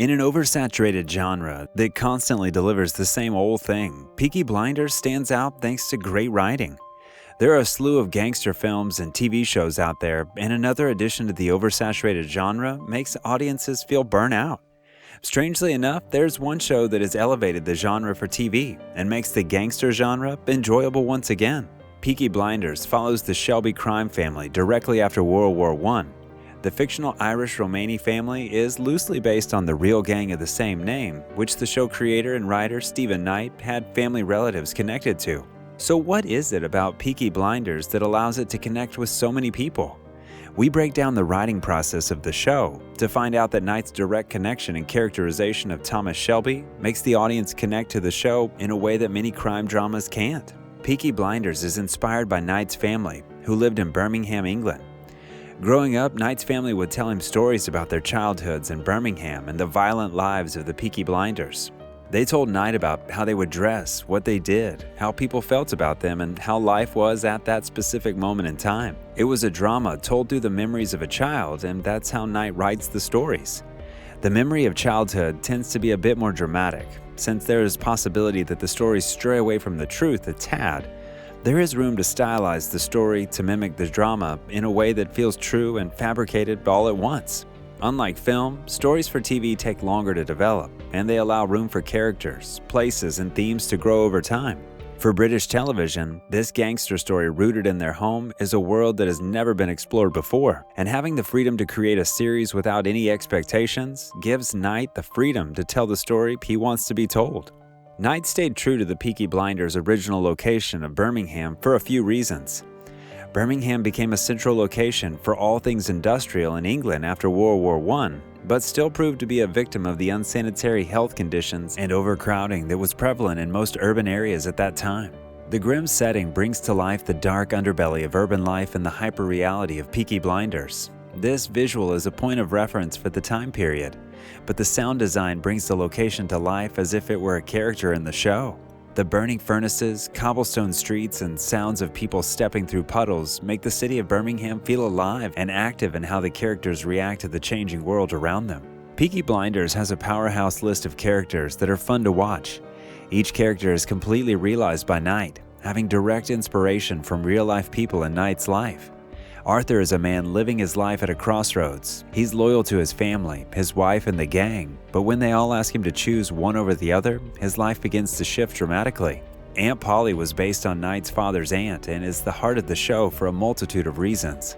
In an oversaturated genre that constantly delivers the same old thing, Peaky Blinders stands out thanks to great writing. There are a slew of gangster films and TV shows out there, and another addition to the oversaturated genre makes audiences feel burnt out. Strangely enough, there's one show that has elevated the genre for TV and makes the gangster genre enjoyable once again. Peaky Blinders follows the Shelby crime family directly after World War I. The fictional Irish Romani family is loosely based on the real gang of the same name, which the show creator and writer Stephen Knight had family relatives connected to. So what is it about Peaky Blinders that allows it to connect with so many people? We break down the writing process of the show to find out that Knight's direct connection and characterization of Thomas Shelby makes the audience connect to the show in a way that many crime dramas can't. Peaky Blinders is inspired by Knight's family, who lived in Birmingham, England. Growing up, Knight's family would tell him stories about their childhoods in Birmingham and the violent lives of the Peaky Blinders. They told Knight about how they would dress, what they did, how people felt about them, and how life was at that specific moment in time. It was a drama told through the memories of a child, and that's how Knight writes the stories. The memory of childhood tends to be a bit more dramatic, since there is possibility that the stories stray away from the truth a tad. There is room to stylize the story to mimic the drama in a way that feels true and fabricated all at once. Unlike film, stories for TV take longer to develop, and they allow room for characters, places, and themes to grow over time. For British television, this gangster story rooted in their home is a world that has never been explored before, and having the freedom to create a series without any expectations gives Knight the freedom to tell the story he wants to be told. Knight stayed true to the Peaky Blinders' original location of Birmingham for a few reasons. Birmingham became a central location for all things industrial in England after World War I, but still proved to be a victim of the unsanitary health conditions and overcrowding that was prevalent in most urban areas at that time. The grim setting brings to life the dark underbelly of urban life and the hyper-reality of Peaky Blinders. This visual is a point of reference for the time period, but the sound design brings the location to life as if it were a character in the show. The burning furnaces, cobblestone streets, and sounds of people stepping through puddles make the city of Birmingham feel alive and active in how the characters react to the changing world around them. Peaky Blinders has a powerhouse list of characters that are fun to watch. Each character is completely realized by Knight, having direct inspiration from real-life people in Knight's life. Arthur is a man living his life at a crossroads. He's loyal to his family, his wife, and the gang, but when they all ask him to choose one over the other, his life begins to shift dramatically. Aunt Polly was based on Knight's father's aunt and is the heart of the show for a multitude of reasons.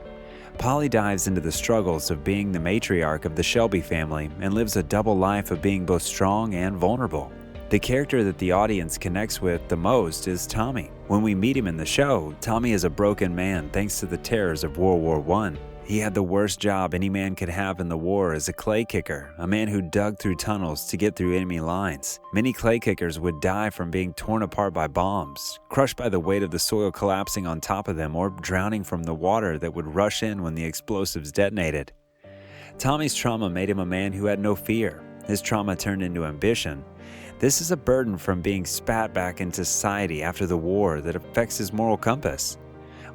Polly dives into the struggles of being the matriarch of the Shelby family and lives a double life of being both strong and vulnerable. The character that the audience connects with the most is Tommy. When we meet him in the show, Tommy is a broken man thanks to the terrors of World War I. He had the worst job any man could have in the war as a clay kicker, a man who dug through tunnels to get through enemy lines. Many clay kickers would die from being torn apart by bombs, crushed by the weight of the soil collapsing on top of them, or drowning from the water that would rush in when the explosives detonated. Tommy's trauma made him a man who had no fear. His trauma turned into ambition. This is a burden from being spat back into society after the war that affects his moral compass.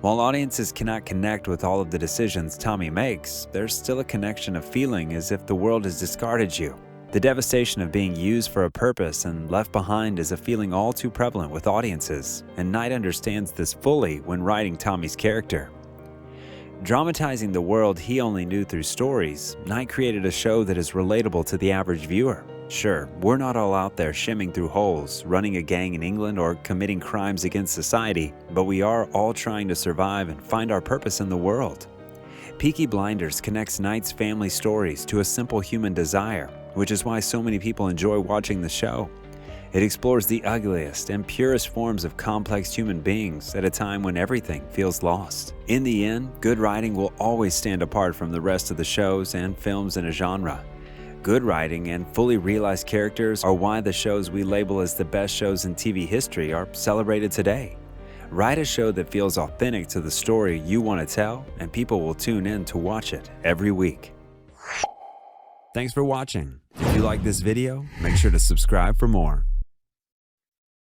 While audiences cannot connect with all of the decisions Tommy makes, there's still a connection of feeling as if the world has discarded you. The devastation of being used for a purpose and left behind is a feeling all too prevalent with audiences, and Knight understands this fully when writing Tommy's character. Dramatizing the world he only knew through stories, Knight created a show that is relatable to the average viewer. Sure, we're not all out there shimming through holes, running a gang in England, or committing crimes against society, but we are all trying to survive and find our purpose in the world. Peaky Blinders connects Knight's family stories to a simple human desire, which is why so many people enjoy watching the show. It explores the ugliest and purest forms of complex human beings at a time when everything feels lost. In the end, good writing will always stand apart from the rest of the shows and films in a genre. Good writing and fully realized characters are why the shows we label as the best shows in TV history are celebrated today. Write a show that feels authentic to the story you want to tell, and people will tune in to watch it every week. Thanks for watching. If you like this video, make sure to subscribe for more.